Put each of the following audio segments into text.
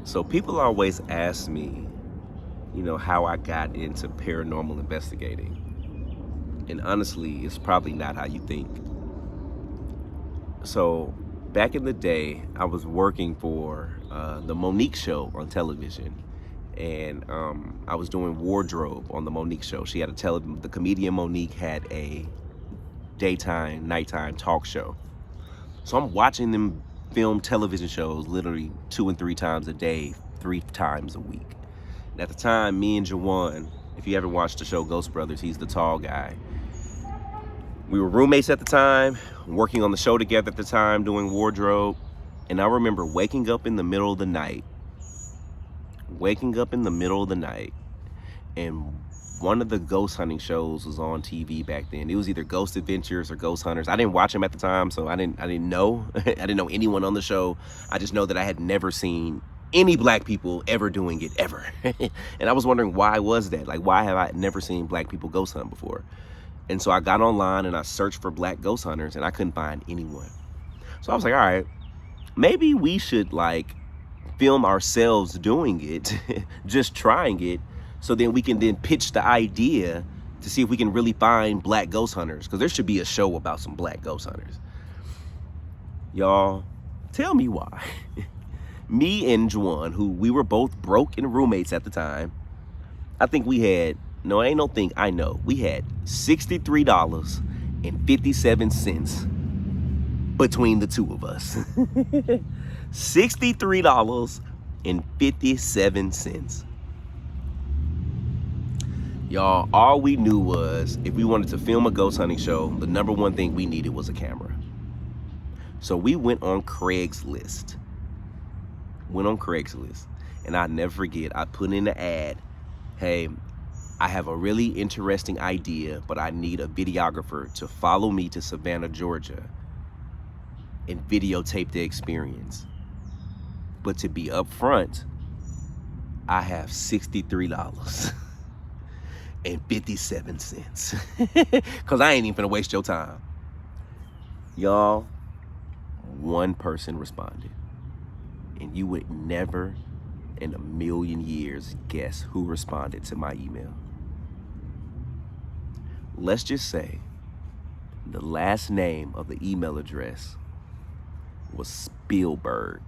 So people always ask me, how I got into paranormal investigating. And honestly, it's probably not how you think. So back in the day, I was working for the Monique show on television. And I was doing wardrobe on the Monique show. She had the comedian Monique had a daytime, nighttime talk show. So I'm watching them film television shows literally 2 and 3 times a day, 3 times a week. And at the time, me and Jawan, if you ever watched the show Ghost Brothers, he's the tall guy. We were roommates at the time, working on the show together at the time, doing wardrobe. And I remember waking up in the middle of the night, and one of the ghost hunting shows was on TV back then. It was either Ghost Adventures or Ghost Hunters. I didn't watch them at the time, so I didn't know. I didn't know anyone on the show. I just know that I had never seen any black people ever doing it, ever. And I was wondering, why was that? Like, why have I never seen black people ghost hunt before? And so I got online and I searched for black ghost hunters, and I couldn't find anyone. So I was like, all right, maybe we should film ourselves doing it, just trying it, so then we can then pitch the idea to see if we can really find black ghost hunters, because there should be a show about some black ghost hunters. Y'all, tell me why. Me and Juan, who we were both broke and roommates at the time, I think we had, no, ain't no thing, I know, we had $63.57 between the two of us. $63.57. Y'all, all we knew was if we wanted to film a ghost hunting show, the number one thing we needed was a camera. So we went on Craigslist. And I'll never forget, I put in the ad, hey, I have a really interesting idea, but I need a videographer to follow me to Savannah, Georgia and videotape the experience. But to be upfront, I have $63.57. Because I ain't even gonna waste your time. Y'all, one person responded. And you would never in a million years guess who responded to my email. Let's just say the last name of the email address was Spielberg.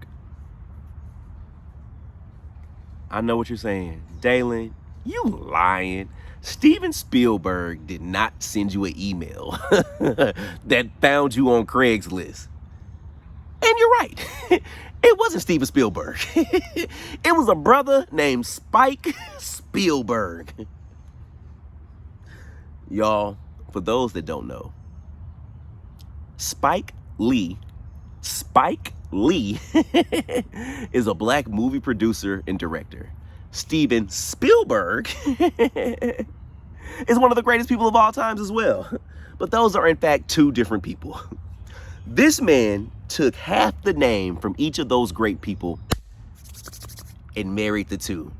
I know what you're saying. Dalen, you lying. Steven Spielberg did not send you an email that found you on Craigslist. And you're right. It wasn't Steven Spielberg. It was a brother named Spike Spielberg. Y'all, for those that don't know, Spike Lee is a black movie producer and director. Steven Spielberg is one of the greatest people of all times as well. But those are in fact two different people. This man took half the name from each of those great people and married the two.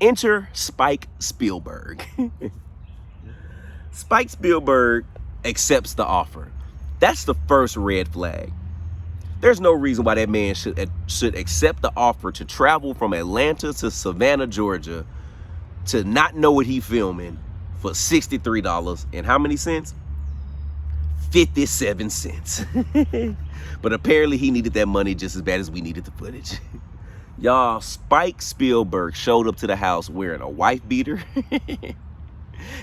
Enter Spike Spielberg. Spike Spielberg accepts the offer. That's the first red flag. There's no reason why that man should accept the offer to travel from Atlanta to Savannah, Georgia, to not know what he's filming for $63 and how many cents? 57 cents. But apparently he needed that money just as bad as we needed the footage. Y'all, Spike Spielberg showed up to the house wearing a wife beater.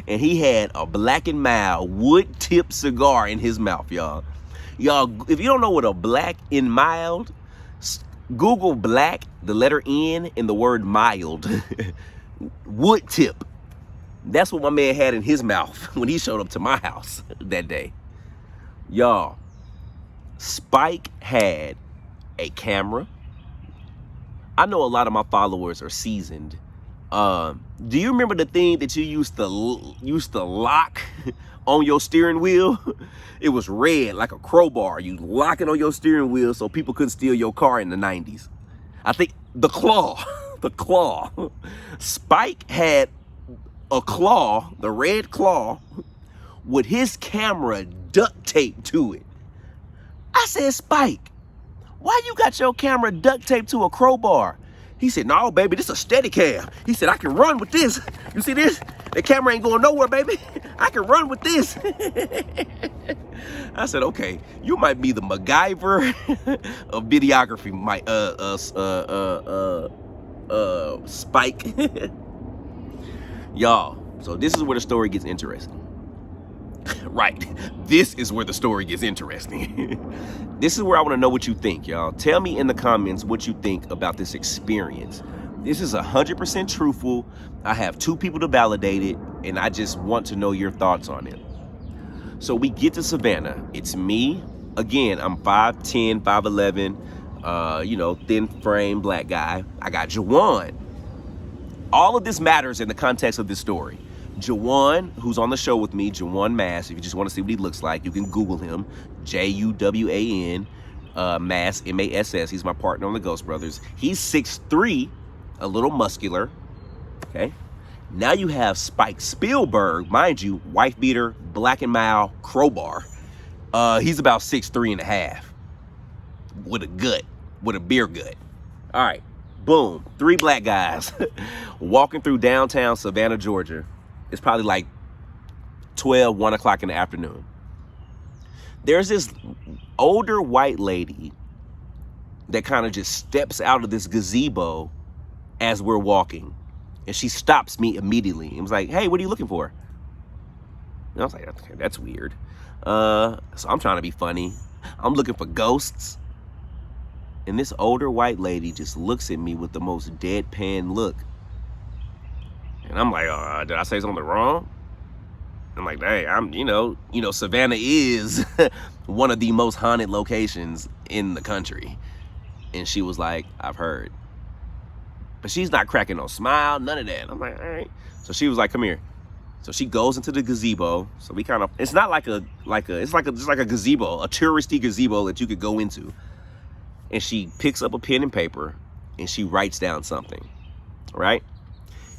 And he had a Black and Mild wood tip cigar in his mouth, y'all. Y'all, if you don't know what a Black and Mild, Google black, the letter N, and the word mild. Wood tip. That's what my man had in his mouth when he showed up to my house that day. Y'all, Spike had a camera. I know a lot of my followers are seasoned. Do you remember the thing that you used to lock on your steering wheel? It was red like a crowbar. You lock it on your steering wheel so people couldn't steal your car in the 90s. I think the claw. Spike had a claw, the red claw, with his camera duct taped to it. I said, Spike, why you got your camera duct taped to a crowbar? He said, no, baby, this is a steady cam. He said, I can run with this. You see this? The camera ain't going nowhere, baby. I can run with this. I said, okay, you might be the MacGyver of videography, Spike. Y'all, so this is where the story gets interesting. Right, this is where the story gets interesting. This is where I want to know what you think, y'all. Tell me in the comments what you think about this experience. This is 100% truthful. I have 2 people to validate it, and I just want to know your thoughts on it. So we get to Savannah. It's me. Again, I'm 5'10", 5'11", you know, thin frame, black guy. I got Jawan. All of this matters in the context of this story. Jawan, who's on the show with me, Jawan Mass. If you just want to see what he looks like, you can Google him. Juwan, Mass, M-A-S-S. He's my partner on the Ghost Brothers. He's 6'3", a little muscular. Okay. Now you have Spike Spielberg, mind you, wife beater, black and mild, crowbar. He's about 6'3" and a half. With a gut, with a beer gut. All right. Boom. 3 black guys walking through downtown Savannah, Georgia. It's probably like 1 o'clock in the afternoon. There's this older white lady that kind of just steps out of this gazebo as we're walking. And she stops me immediately and was like, hey, what are you looking for? And I was like, okay, that's weird. So I'm trying to be funny. I'm looking for ghosts. And this older white lady just looks at me with the most deadpan look. And I'm like, did I say something wrong? I'm like, hey, you know, Savannah is one of the most haunted locations in the country. And she was like, I've heard. But she's not cracking no smile, none of that. I'm like, all right. So she was like, come here. So she goes into the gazebo. So we kind of, it's not like just like a gazebo, a touristy gazebo that you could go into. And she picks up a pen and paper and she writes down something, right?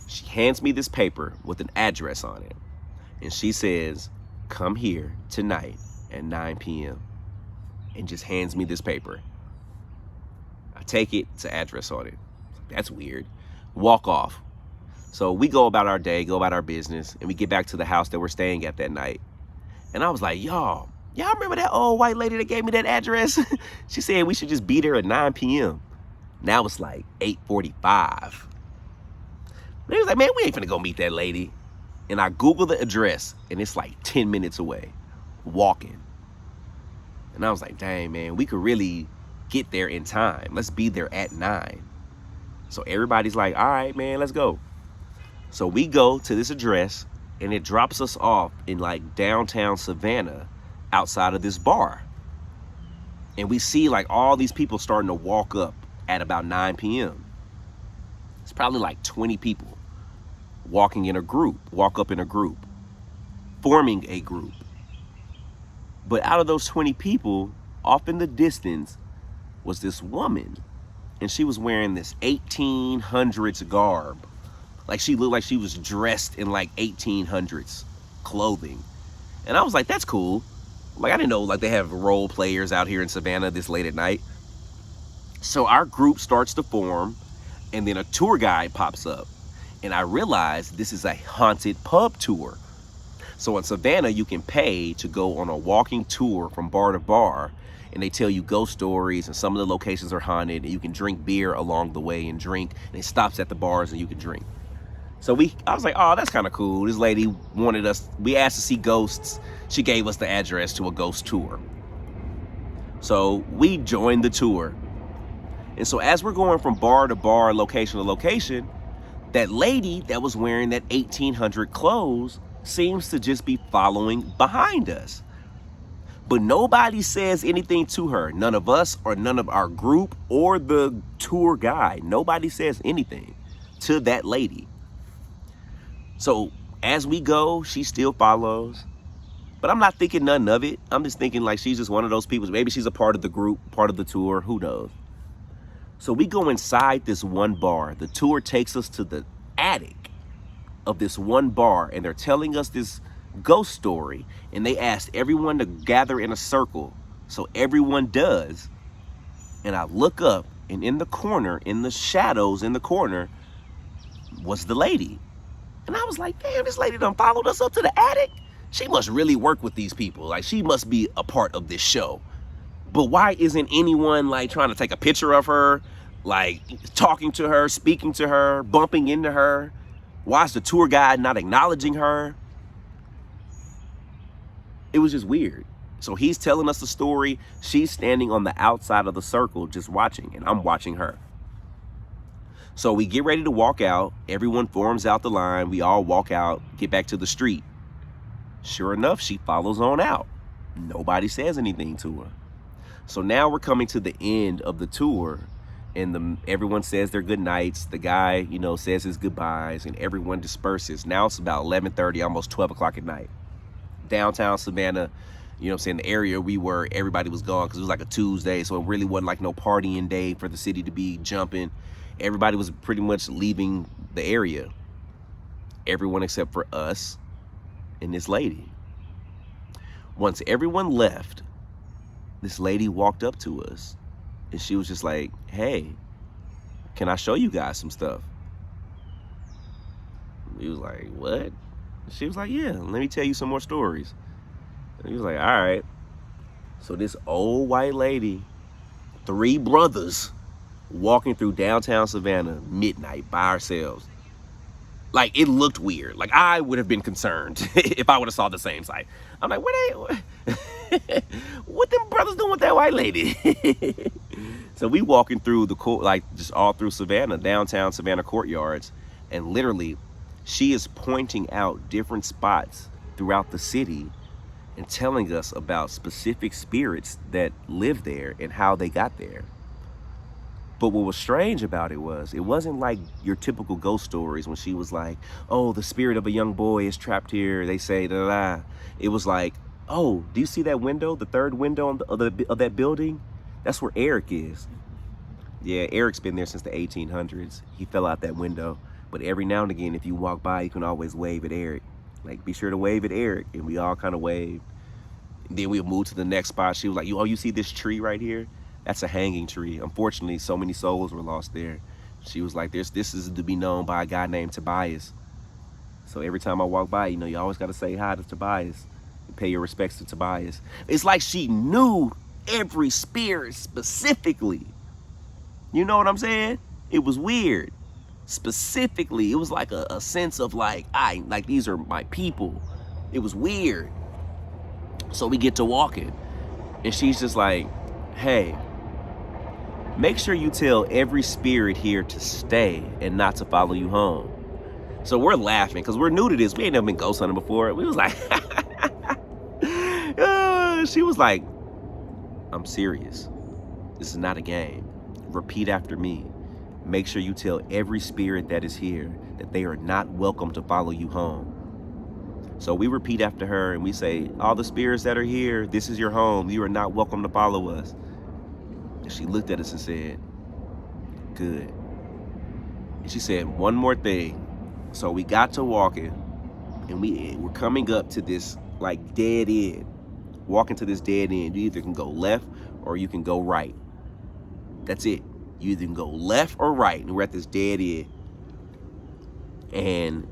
She hands me this paper with an address on it. And she says, come here tonight at 9 p.m. and just hands me this paper. I take it, it's an address on it. That's weird. Walk off. So we go about our day, go about our business, and we get back to the house that we're staying at that night. And I was like, y'all remember that old white lady that gave me that address? She said we should just be there at 9 p.m. Now it's like 8:45. They was like, man, we ain't finna go meet that lady. And I Googled the address, and it's like 10 minutes away, walking. And I was like, dang, man, we could really get there in time. Let's be there at 9. So everybody's like, all right, man, let's go. So we go to this address, and it drops us off in like downtown Savannah outside of this bar. And we see like all these people starting to walk up at about 9 p.m. It's probably like 20 people walking in a group, walk up in a group, forming a group. But out of those 20 people, off in the distance was this woman. And she was wearing this 1800s garb. Like she looked like she was dressed in like 1800s clothing. And I was like, that's cool. Like, I didn't know like they have role players out here in Savannah this late at night. So our group starts to form, and then a tour guide pops up. And I realized this is a haunted pub tour. So in Savannah, you can pay to go on a walking tour from bar to bar, and they tell you ghost stories, and some of the locations are haunted, and you can drink beer along the way and drink, and it stops at the bars and you can drink. So I was like, oh, that's kind of cool. This lady wanted us, we asked to see ghosts. She gave us the address to a ghost tour. So we joined the tour. And so as we're going from bar to bar, location to location, that lady that was wearing that 1800 clothes seems to just be following behind us. But nobody says anything to her. None of us or none of our group or the tour guide. Nobody says anything to that lady. So as we go, she still follows. But I'm not thinking nothing of it. I'm just thinking like she's just one of those people. Maybe she's a part of the group, part of the tour. Who knows? So we go inside this one bar. The tour takes us to the attic of this one bar, and they're telling us this ghost story, and they asked everyone to gather in a circle. So everyone does. And I look up, And in the corner, in the shadows in the corner, was the lady. And I was like, damn, this lady done followed us up to the attic. She must really work with these people. Like, she must be a part of this show. But why isn't anyone like trying to take a picture of her, like talking to her, speaking to her, bumping into her? Why is the tour guide not acknowledging her? It was just weird. So he's telling us the story. She's standing on the outside of the circle just watching, and I'm watching her. So we get ready to walk out. Everyone forms out the line. We all walk out, get back to the street. Sure enough, she follows on out. Nobody says anything to her. So now we're coming to the end of the tour, and everyone says their good nights. The guy, you know, says his goodbyes, and everyone disperses. Now it's about 11:30, almost 12 o'clock at night. Downtown Savannah, you know what I'm saying, the area we were, everybody was gone because it was like a Tuesday, so it really wasn't like no partying day for the city to be jumping. Everybody was pretty much leaving the area. Everyone except for us and this lady. Once everyone left, this lady walked up to us and she was just like, hey, can I show you guys some stuff? We was like, what? She was like, yeah, let me tell you some more stories. And he was like, all right. So this old white lady, 3 brothers, walking through downtown Savannah midnight by ourselves. Like, it looked weird. Like, I would have been concerned if I would have saw the same sight. I'm like, what them brothers doing with that white lady? So we walking through the court, like just all through Savannah, downtown Savannah courtyards, and literally she is pointing out different spots throughout the city and telling us about specific spirits that live there and how they got there. But what was strange about it wasn't like your typical ghost stories when she was like, oh, the spirit of a young boy is trapped here, they say, da da da. It was like, oh, do you see that window, the 3rd window of that building? That's where Eric is. Yeah, Eric's been there since the 1800s. He fell out that window. But every now and again, if you walk by, you can always wave at Eric. Like, be sure to wave at Eric. And we all kind of waved. And then we'll move to the next spot. She was like, oh, you see this tree right here? That's a hanging tree. Unfortunately, so many souls were lost there. She was like, this is to be known by a guy named Tobias. So every time I walk by, you know, you always got to say hi to Tobias. And pay your respects to Tobias. It's like she knew every spirit specifically. You know what I'm saying? It was weird. Specifically, it was like a sense of like, these are my people. It was weird. So we get to walking, and she's just like, hey, make sure you tell every spirit here to stay and not to follow you home. So we're laughing because we're new to this. We ain't never been ghost hunting before. We was like, she was like, I'm serious. This is not a game. Repeat after me. Make sure you tell every spirit that is here that they are not welcome to follow you home. So we repeat after her and we say, all the spirits that are here, this is your home. You are not welcome to follow us. And she looked at us and said, good. And she said, one more thing. So we got to walking, and we're coming up to this like dead end. Walking to this dead end. You either can go left or you can go right. That's it. You either can go left or right, and we're at this dead end. And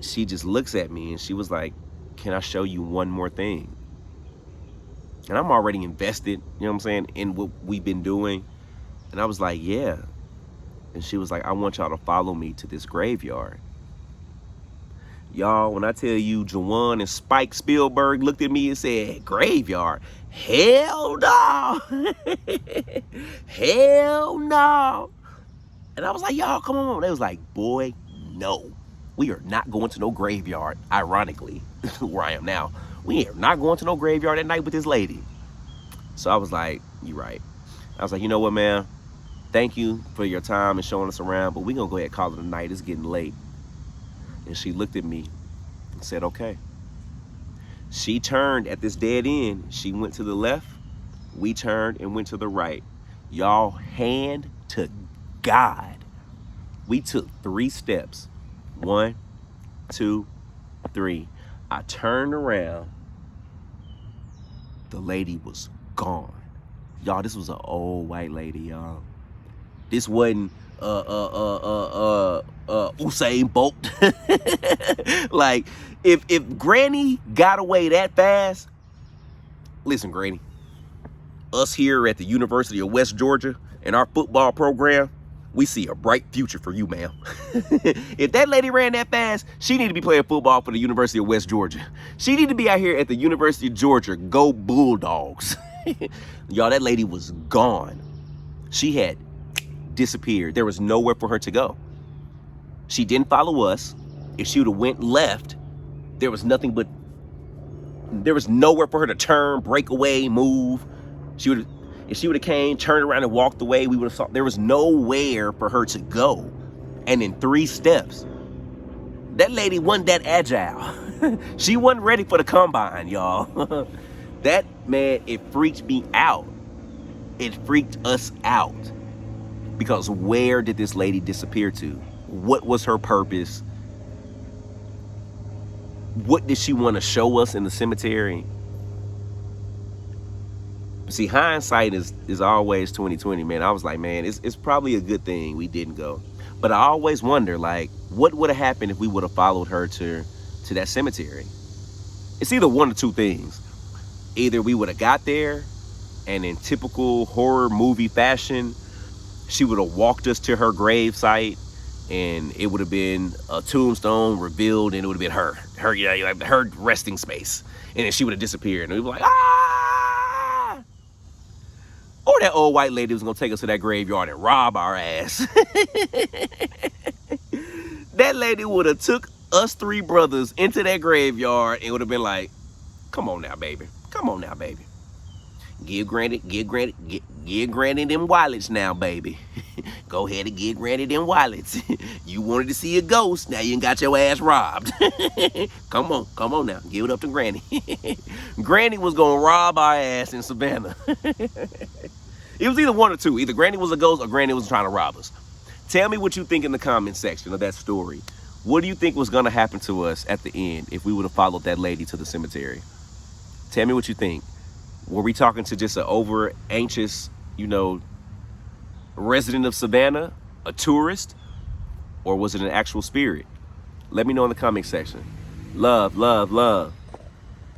she just looks at me and she was like, can I show you one more thing? And I'm already invested, you know what I'm saying, in what we've been doing. And I was like, yeah. And she was like, I want y'all to follow me to this graveyard. Y'all, when I tell you Jawan and Spike Spielberg looked at me and said, graveyard? Hell no. Hell no. And I was like, y'all, come on. They was like, boy, no. We are not going to no graveyard, ironically, where I am now. We are not going to no graveyard at night with this lady. So I was like, you're right. I was like, you know what, man? Thank you for your time and showing us around, but we're going to go ahead and call it a night. It's getting late. And she looked at me and said, okay. She turned at this dead end. She went to the left. We turned and went to the right. Y'all, hand to God. We took 3 steps. 1, 2, 3. I turned around. The lady was gone. Y'all, this was an old white lady, y'all. This wasn't Usain Bolt. Like, if Granny got away that fast, listen, Granny, us here at the University of West Georgia and our football program, we see a bright future for you, ma'am. If that lady ran that fast, she need to be playing football for the University of West Georgia. She need to be out here at the University of Georgia. Go Bulldogs. Y'all, that lady was gone. She had disappeared. There was nowhere for her to go. She didn't follow us. If she would have went left, there was nowhere for her to turn, break away, move. If she would have came, turned around and walked away, we would have saw there was nowhere for her to go. And in 3 steps, that lady wasn't that agile. She wasn't ready for the combine, y'all. That, man, it freaked me out. It freaked us out. Because where did this lady disappear to? What was her purpose? What did she want to show us in the cemetery? See, hindsight is always 20/20, man. I was like, man, it's probably a good thing we didn't go. But I always wonder, like, what would have happened if we would have followed her to that cemetery? It's either one or two things. Either we would have got there, and in typical horror movie fashion, she would have walked us to her grave site, and it would have been a tombstone revealed, and it would have been her resting space. And then she would have disappeared, and we'd be like, ah! Or that old white lady was gonna take us to that graveyard and rob our ass. That lady would have took us 3 brothers into that graveyard and would have been like, come on now, baby. Come on now, baby. Give Granny them wallets now, baby. Go ahead and give Granny them wallets. You wanted to see a ghost, now you got your ass robbed. Come on now, give it up to Granny. Granny was gonna rob our ass in Savannah. It was either one or two. Either Granny was a ghost or Granny was trying to rob us. Tell me what you think in the comment section of that story. What do you think was gonna happen to us at the end if we would have followed that lady to the cemetery? Tell me what you think. Were we talking to just an over anxious, resident of Savannah, a tourist, or was it an actual spirit? Let me know in the comment section. Love, love, love.